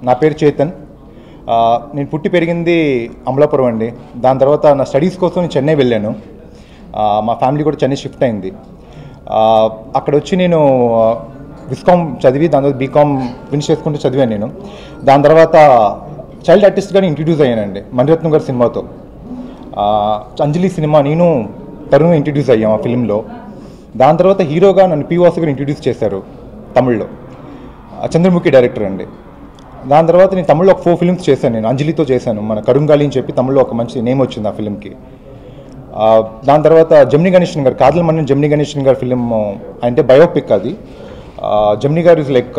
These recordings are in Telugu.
నా పేరు చేతన్. నేను పుట్టి పెరిగింది అమలాపురం అండి. దాని తర్వాత నా స్టడీస్ కోసం నేను చెన్నై వెళ్ళాను. మా ఫ్యామిలీ కూడా చెన్నై షిఫ్ట్ అయింది. అక్కడ వచ్చి నేను విస్కామ్ చదివి దాని తర్వాత బీకామ్ ఫినిష్ చేసుకుంటూ చదివాను నేను. దాని తర్వాత చైల్డ్ ఆర్టిస్ట్గానే ఇంట్రడ్యూస్ అయ్యానండి మణిరత్నం గారి సినిమాతో. అంజలి సినిమా నేను తరుణ్ ఇంట్రడ్యూస్ అయ్యాం ఆ ఫిలింలో. దాని తర్వాత హీరోగా నన్ను పి వాసు గారు ఇంట్రడ్యూస్ చేశారు తమిళ్లో. చంద్రముఖి డైరెక్టర్ అండి. దాని తర్వాత నేను తమిళ్లో ఒక 4 ఫిల్మ్స్ చేశాను. నేను అంజలితో చేశాను, మన కరుంగాలి అని చెప్పి తమిళ్లో ఒక మంచి నేమ్ వచ్చింది ఆ ఫిలింకి. దాని తర్వాత జమినీ గణేషన్ గారు, కాదల్ మన్నన్ జమినీ గణేషన్ గారి ఫిలిం అంటే బయోపిక్ అది. జమినీ గారు ఇస్ లైక్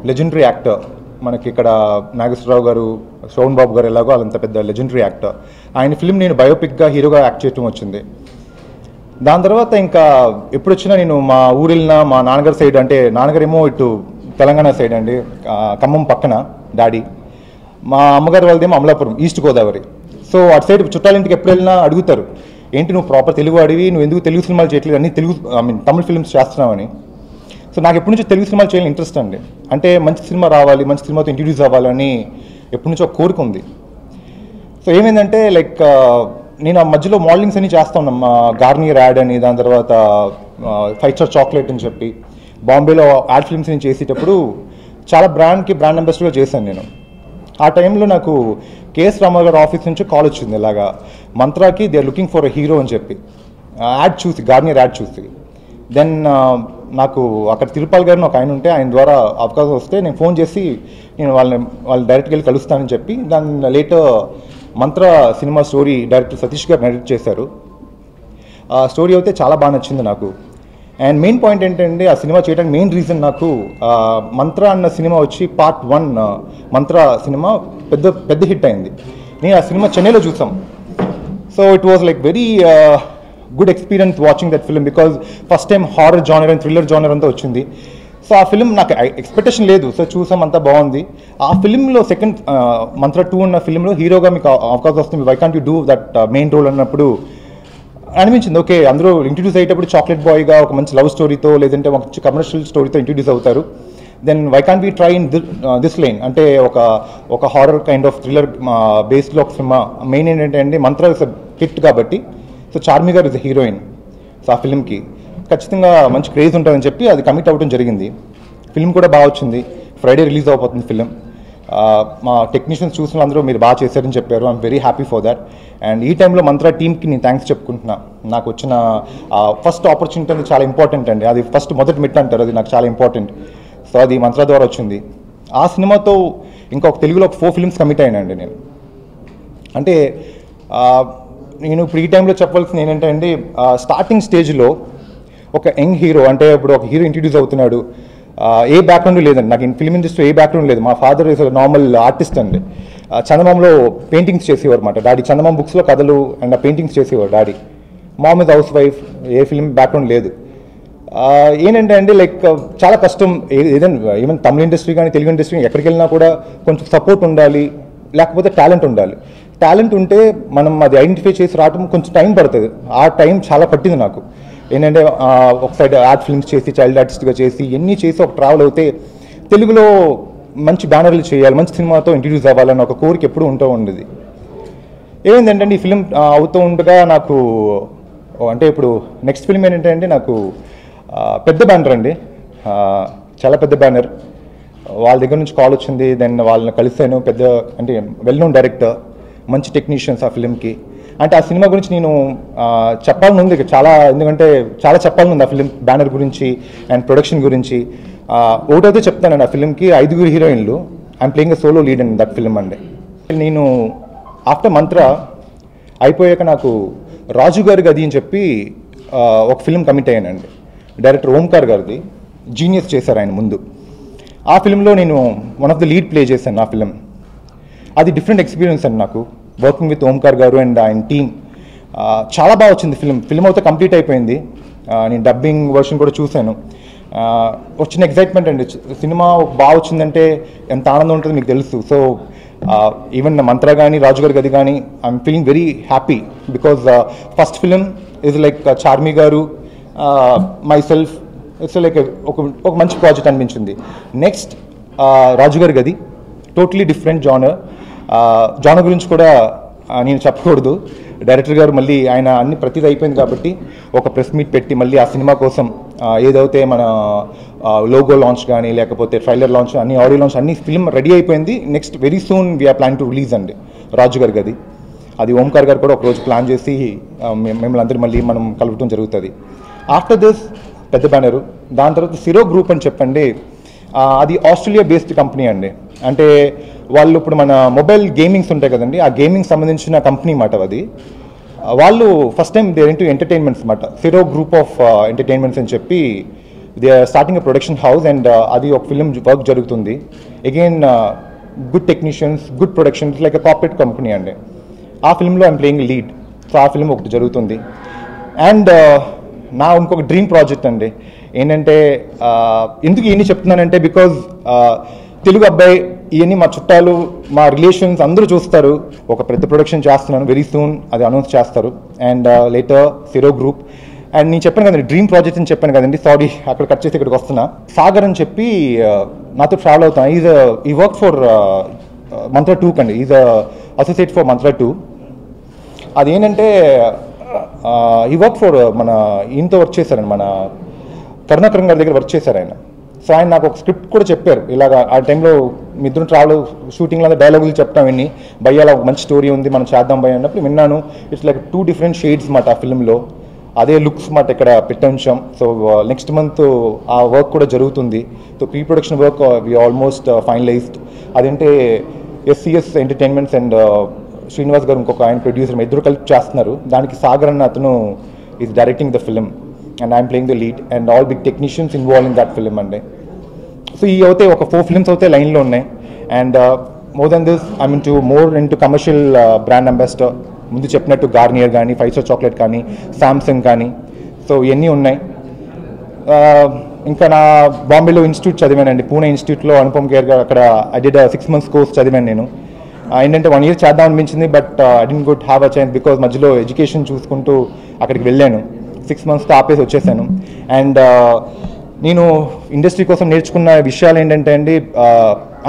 లెజెండరీ యాక్టర్. మనకి ఇక్కడ నాగేశ్వరరావు గారు, శ్రవణ్ బాబు గారు ఎలాగో వాళ్ళంత పెద్ద లెజెండరీ యాక్టర్. ఆయన ఫిలిం నేను బయోపిక్గా హీరోగా యాక్ట్ చేయడం వచ్చింది. దాని తర్వాత ఇంకా ఎప్పుడు వచ్చినా నేను మా ఊరు వెళ్ళినా మా నాన్నగారి సైడ్, అంటే నాన్నగారేమో ఇటు తెలంగాణ సైడ్ అండి, ఖమ్మం పక్కన డాడీ. మా అమ్మగారు వాళ్ళదేమో అమలాపురం, ఈస్ట్ గోదావరి. సో అటు సైడ్ చుట్టాలింటికి ఎప్పుడు వెళ్ళినా అడుగుతారు, ఏంటి నువ్వు ప్రాపర్ తెలుగు అడివి, నువ్వు ఎందుకు తెలుగు సినిమాలు చేయట్లేదు, అన్ని తెలుగు తమిళ ఫిల్మ్స్ చేస్తున్నావని. సో నాకు ఎప్పటి నుంచో తెలుగు సినిమాలు చేయాలని ఇంట్రెస్ట్ అండి. అంటే మంచి సినిమా రావాలి, మంచి సినిమాతో ఇంట్రడ్యూస్ అవ్వాలని ఎప్పటి నుంచో ఒక కోరిక ఉంది. సో ఏమైందంటే లైక్ నేను ఆ మధ్యలో మోడలింగ్స్ అన్ని చేస్తా ఉన్నాం. గార్నియర్ యాడ్ అని, దాని తర్వాత 5 స్టార్ చాక్లెట్ అని చెప్పి బాంబేలో యాడ్ ఫిల్మ్స్ నేను చేసేటప్పుడు చాలా బ్రాండ్కి బ్రాండ్ అంబాసిడర్గా చేశాను నేను. ఆ టైంలో నాకు కేఎస్ రామారావు గారి ఆఫీస్ నుంచి కాల్ వచ్చింది, ఇలాగా మంత్రాకి they are looking for a hero అని చెప్పి. యాడ్ చూసి, గార్నియర్ యాడ్ చూసి, దెన్ నాకు అక్కడ తిరుపాల్ గారిని ఒక ఆయన ఉంటే ఆయన ద్వారా అవకాశం వస్తే నేను ఫోన్ చేసి నేను వాళ్ళు డైరెక్ట్గా వెళ్ళి కలుస్తానని చెప్పి, దాన్ని లేటర్ మంత్ర సినిమా స్టోరీ డైరెక్టర్ సతీష్ గారు నరేట్ చేశారు. ఆ స్టోరీ అయితే చాలా బాగా నచ్చింది నాకు. అండ్ మెయిన్ పాయింట్ ఏంటంటే ఆ సినిమా చేయడానికి మెయిన్ రీజన్ నాకు మంత్ర అన్న సినిమా వచ్చి పార్ట్ 1 మంత్ర సినిమా పెద్ద హిట్ అయింది. నేను ఆ సినిమా చెన్నైలో చూసాం. So it was like very good experience watching that film, because first time horror genre and thriller genre అంతా వచ్చింది. సో ఆ ఫిలిం నాకు ఎక్స్పెక్టేషన్ లేదు. సో చూసాం, అంతా బాగుంది. ఆ ఫిలింలో సెకండ్ మంత్ర 2 అన్న ఫిలింలో హీరోగా మీకు అవకాశం వస్తుంది, why can't you do that main role అన్నప్పుడు అనిపించింది, ఓకే అందరూ ఇంట్రడ్యూస్ అయ్యేటప్పుడు చాక్లెట్ బాయ్గా ఒక మంచి లవ్ స్టోరీతో లేదంటే ఒక మంచి కమర్షియల్ స్టోరీతో ఇంట్రడ్యూస్ అవుతారు. Then why can't be try in this line, అంటే ఒక హారర్ కైండ్ ఆఫ్ థ్రిల్లర్ బేస్లో ఒక సినిమా. మెయిన్ ఏంటంటే మంత్ర ఇస్ హిట్ కాబట్టి, సో చార్మి గారు ఇస్ అ హీరోయిన్. సో ఆ ఫిలింకి ఖచ్చితంగా మంచి క్రేజ్ ఉంటుందని చెప్పి అది కమిట్ అవ్వడం జరిగింది. ఫిల్మ్ కూడా బాగా వచ్చింది. ఫ్రైడే రిలీజ్ అవబోతుంది ఫిలిం. మా టెక్నీషియన్స్ చూసిన అందరూ మీరు బాగా చేశారని చెప్పారు. I'm very happy for that. And ఈ టైంలో మంత్ర టీమ్కి నేను థ్యాంక్స్ చెప్పుకుంటున్నా. నాకు వచ్చిన ఫస్ట్ ఆపర్చునిటీ అనేది చాలా ఇంపార్టెంట్ అండి. అది మొదటి మెట్ అంటారు, అది నాకు చాలా ఇంపార్టెంట్. సో అది మంత్ర ద్వారా వచ్చింది. ఆ సినిమాతో ఇంకొక తెలుగులో 4 ఫిల్మ్స్ కమిట్ అయినండి నేను. అంటే నేను ఇప్పుడు ఈ టైంలో చెప్పాల్సింది ఏంటంటే అండి, స్టార్టింగ్ స్టేజ్లో ఒక యంగ్ హీరో, అంటే ఇప్పుడు ఒక హీరో ఇంట్రడ్యూస్ అవుతున్నాడు, ఏ బ్యాక్గ్రౌండ్ లేదండి నాకు. ఫిల్మ్ ఇండస్ట్రీ ఏ బ్యాక్గ్రౌండ్ లేదు. మా ఫాదర్ ఇస్ నార్మల్ ఆర్టిస్ట్ అండి. చందమామలో పెయింటింగ్స్ చేసేవారు అనమాట డాడీ. చందమామ బుక్స్లో కథలు అండ్ పెయింటింగ్స్ చేసేవారు daddy. Mom is house wife, a film background లేదు. ఏంటంటే అండి లైక్ చాలా కష్టం. ఏదైనా ఈవెన్ తమిళ ఇండస్ట్రీ కానీ తెలుగు ఇండస్ట్రీ ఎక్కడికి వెళ్ళినా కూడా కొంచెం సపోర్ట్ ఉండాలి, లేకపోతే టాలెంట్ ఉండాలి. టాలెంట్ ఉంటే మనం అది ఐడెంటిఫై చేసి రావడం కొంచెం టైం పడుతుంది. ఆ టైం చాలా పట్టింది నాకు. ఏంటంటే ఒక సైడ్ యాడ్ ఫిల్మ్స్ చేసి, చైల్డ్ ఆర్టిస్ట్గా చేసి, ఎన్ని చేసి ఒక ట్రావెల్ అవుతే తెలుగులో మంచి బ్యానర్లు చేయాలి, మంచి సినిమాతో ఇంట్రడ్యూస్ అవ్వాలని ఒక కోరిక ఎప్పుడు ఉంటూ ఉండేది. ఏమైందంటే ఈ ఫిలిం అవుతూ ఉండగా నాకు అంటే ఇప్పుడు నెక్స్ట్ ఫిలిం ఏంటంటే అండి, నాకు పెద్ద బ్యానర్ అండి, చాలా పెద్ద బ్యానర్. వాళ్ళ దగ్గర నుంచి కాల్ వచ్చింది. దెన్ వాళ్ళని కలిసాను. పెద్ద అంటే వెల్ నోన్ డైరెక్టర్, మంచి టెక్నీషియన్స్ ఆ ఫిలింకి. అంటే ఆ సినిమా గురించి నేను చెప్పాలని ఉంది చాలా, ఎందుకంటే చాలా చెప్పాలని ఉంది ఆ ఫిలిం బ్యానర్ గురించి అండ్ ప్రొడక్షన్ గురించి. ఒకటైతే చెప్తానండి, ఆ ఫిలింకి 5 హీరోయిన్లు. I'm playing a solo lead in that film అండి. నేను ఆఫ్టర్ మంత్ర అయిపోయాక నాకు రాజు గారి గది అని చెప్పి ఒక ఫిలిం కమిట్ అయ్యానండి. డైరెక్టర్ ఓంకార్ గారిది, జీనియస్ చేశారు ఆయన ముందు. ఆ ఫిలింలో నేను one of the lead play చేశాను ఆ ఫిలిం. అది డిఫరెంట్ ఎక్స్పీరియన్స్ అండి నాకు, వర్కింగ్ విత్ ఓంకార్ గారు అండ్ ఆయన టీమ్. చాలా బాగా వచ్చింది ఫిలిం అయితే కంప్లీట్ అయిపోయింది. నేను డబ్బింగ్ వర్షన్ కూడా చూశాను. వచ్చిన ఎక్సైట్మెంట్ అండి, సినిమా బాగా వచ్చిందంటే ఎంత ఆనందం ఉంటుందో మీకు తెలుసు. సో ఈవెన్ మంత్ర కానీ రాజు గారి గది కానీ I'm feeling very happy, because first film is like Charmi గారు, మై సెల్ఫ్, ఇట్స్ లైక్ ఒక మంచి ప్రాజెక్ట్ అనిపించింది. నెక్స్ట్ రాజు గారి గది, టోటలీ డిఫరెంట్ జానర్ గురించి కూడా నేను చెప్పకూడదు. డైరెక్టర్ గారు మళ్ళీ ఆయన అన్ని ప్రతిదీ అయిపోయింది కాబట్టి ఒక ప్రెస్ మీట్ పెట్టి మళ్ళీ ఆ సినిమా కోసం ఏదైతే మన లోగో లాంచ్ కానీ లేకపోతే ట్రైలర్ లాంచ్ అన్ని ఆడియో లాంచ్ అన్ని ఫిల్మ్ రెడీ అయిపోయింది. Next very soon we are plan to release అండి రాజు గారి గది. అది ఓంకార్ గారు కూడా ఒకరోజు ప్లాన్ చేసి మిమ్మల్ని అందరూ మళ్ళీ మనం కలవటం జరుగుతుంది. ఆఫ్టర్ దిస్ పెద్ద బ్యానరు, దాని తర్వాత సిరో గ్రూప్ అని చెప్పండి. అది ఆస్ట్రేలియా బేస్డ్ కంపెనీ అండి. అంటే వాళ్ళు ఇప్పుడు మన మొబైల్ గేమింగ్స్ ఉంటాయి కదండి, ఆ గేమింగ్ సంబంధించిన కంపెనీ మాట అది. వాళ్ళు first time they into entertainments మాట. సిరో గ్రూప్ ఆఫ్ ఎంటర్టైన్మెంట్స్ అని చెప్పి they are starting a production house and అది ఒక ఫిల్మ్ వర్క్ జరుగుతుంది. Again good technicians, good productions, like a corporate company అండి. ఆ ఫిల్మ్లో ఐమ్ ప్లేయింగ్ లీడ్. సో ఆ ఫిల్మ్ ఒకటి జరుగుతుంది. అండ్ నా ఇంకొక డ్రీమ్ ప్రాజెక్ట్ అండి ఏంటంటే, ఎందుకు ఇవన్నీ చెప్తున్నానంటే బికాజ్ తెలుగు అబ్బాయి ఇవన్నీ మా చుట్టాలు, మా రిలేషన్స్ అందరూ చూస్తారు. ఒక పెద్ద ప్రొడక్షన్ చేస్తున్నాను, వెరీ సూన్ అది అనౌన్స్ చేస్తారు. And later Syro group. And నేను చెప్పాను కదండి డ్రీమ్ ప్రాజెక్ట్ అని చెప్పాను కదండి, సారీ అక్కడ కట్ చేసి ఇక్కడికి వస్తున్నా. సాగర్ అని చెప్పి నాతో ట్రావెల్ అవుతాను. ఈ వర్క్ ఫర్ మంత్రా 2 కండి. Is associate for mantra 2. అదేంటంటే ఈ వర్క్ ఫర్ మన ఈయనతో వర్క్ చేశారండి, మన కరుణాకరణ్ గారి దగ్గర వర్క్ చేశారు ఆయన. సో ఆయన నాకు ఒక స్క్రిప్ట్ కూడా చెప్పారు. ఇలాగ ఆ టైంలో మీ ఇద్దరు ట్రావెల్ షూటింగ్లో డైలాగులు చెప్తాం విని, భయ్య అలా ఒక మంచి స్టోరీ ఉంది మనం చేద్దాం భయ్య అన్నప్పుడు విన్నాను. ఇట్స్ లైక్ 2 డిఫరెంట్ షేడ్స్ మాట ఆ ఫిల్మ్లో. అదే లుక్స్ మాట ఇక్కడ పెట్టించాం. సో నెక్స్ట్ మంత్ ఆ వర్క్ కూడా జరుగుతుంది. So pre production work we almost finalised. అదంటే ఎస్సీఎస్ ఎంటర్టైన్మెంట్స్ అండ్ శ్రీనివాస్ గారు ఇంకొక ఆయన ప్రొడ్యూసర్ ఇద్దరు కలిపి చేస్తున్నారు. దానికి సాగర్ అన్న అతను is directing the film and I'm playing the lead and all big technicians involve in that film అండి. సో ఈ అయితే ఒక 4 ఫిల్మ్స్ అయితే లైన్లో ఉన్నాయి. And more then this I'm into commercial brand ambassador. ముందు చెప్పినట్టు గార్నియర్ కానీ, 5 స్టార్ చాక్లెట్ కానీ, సామ్సంగ్ కానీ, సో ఇవన్నీ ఉన్నాయి. ఇంకా నా బాంబేలో ఇన్స్టిట్యూట్ చదివానండి, పూణే ఇన్స్టిట్యూట్లో అనుపమ్ కేర్ గారు. అక్కడ ఐ డిడ్ 6 months కోర్స్ చదివాను నేను. ఏంటంటే 1 year చేద్దాం అనిపించింది, but I didn't good have a chance because మధ్యలో ఎడ్యుకేషన్ చూసుకుంటూ అక్కడికి వెళ్ళాను. 6 monthsతో ఆపేసి వచ్చేసాను. అండ్ నేను ఇండస్ట్రీ కోసం నేర్చుకున్న విషయాలు ఏంటంటే అండి,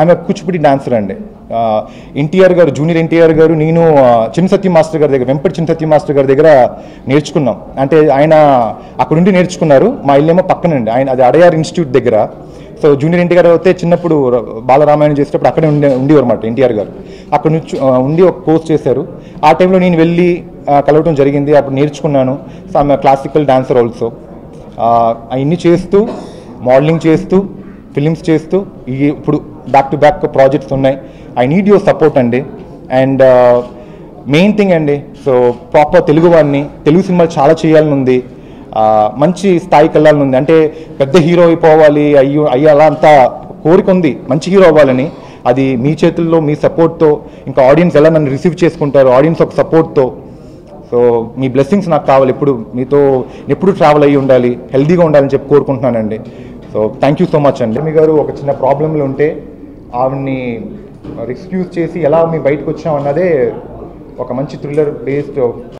ఆమె కూచిపూడి డాన్సర్ అండి. ఎన్టీఆర్ గారు, జూనియర్ ఎన్టీఆర్ గారు, నేను చిన్న సత్యం మాస్టర్ గారి దగ్గర, వెంపటి చిన్న సత్యం మాస్టర్ గారి దగ్గర నేర్చుకున్నాం. అంటే ఆయన అక్కడుండి నేర్చుకున్నారు. మా ఇల్లేమో పక్కనండి, ఆయన అది అడయార్ ఇన్స్టిట్యూట్ దగ్గర. సో జూనియర్ ఎన్టీఆర్ గారు అయితే చిన్నప్పుడు బాలరామాయణం చేసేటప్పుడు అక్కడే ఉండేవారు అన్నమాట ఎన్టీఆర్ గారు. అక్కడ నుంచి ఉండి ఒక కోర్స్ చేశారు. ఆ టైంలో నేను వెళ్ళి కలవటం జరిగింది. అప్పుడు నేర్చుకున్నాను. సో ఆమె క్లాసికల్ డాన్సర్ ఆల్సో. అవన్నీ చేస్తూ, మోడలింగ్ చేస్తూ, ఫిలిమ్స్ చేస్తూ, ఇప్పుడు బ్యాక్ టు బ్యాక్ ప్రాజెక్ట్స్ ఉన్నాయి. ఐ నీడ్ యువర్ సపోర్ట్ అండి. అండ్ మెయిన్ థింగ్ అండి, సో ప్రాపర్ తెలుగు వాడిని, తెలుగు సినిమాలు చాలా చేయాలని ఉంది, మంచి స్థాయికి వెళ్ళాలని ఉంది. అంటే పెద్ద హీరో అయిపోవాలి అలా అంతా కోరిక ఉంది, మంచి హీరో అవ్వాలని. అది మీ చేతుల్లో, మీ సపోర్ట్తో, ఇంకా ఆడియన్స్ ఎలా నన్ను రిసీవ్ చేసుకుంటారు, ఆడియన్స్ ఒక సపోర్ట్తో. సో మీ బ్లెస్సింగ్స్ నాకు కావాలి. మీతో ఎప్పుడు ట్రావెల్ అయ్యి ఉండాలి, హెల్దీగా ఉండాలని చెప్పి కోరుకుంటున్నానండి. So thank you so much అండి. మీ గారు ఒక చిన్న ప్రాబ్లంలో ఉంటే ఆవిడ్ని రెస్క్యూస్ చేసి ఎలా మీ బయటకు వచ్చామన్నదే ఒక మంచి థ్రిల్లర్ బేస్డ్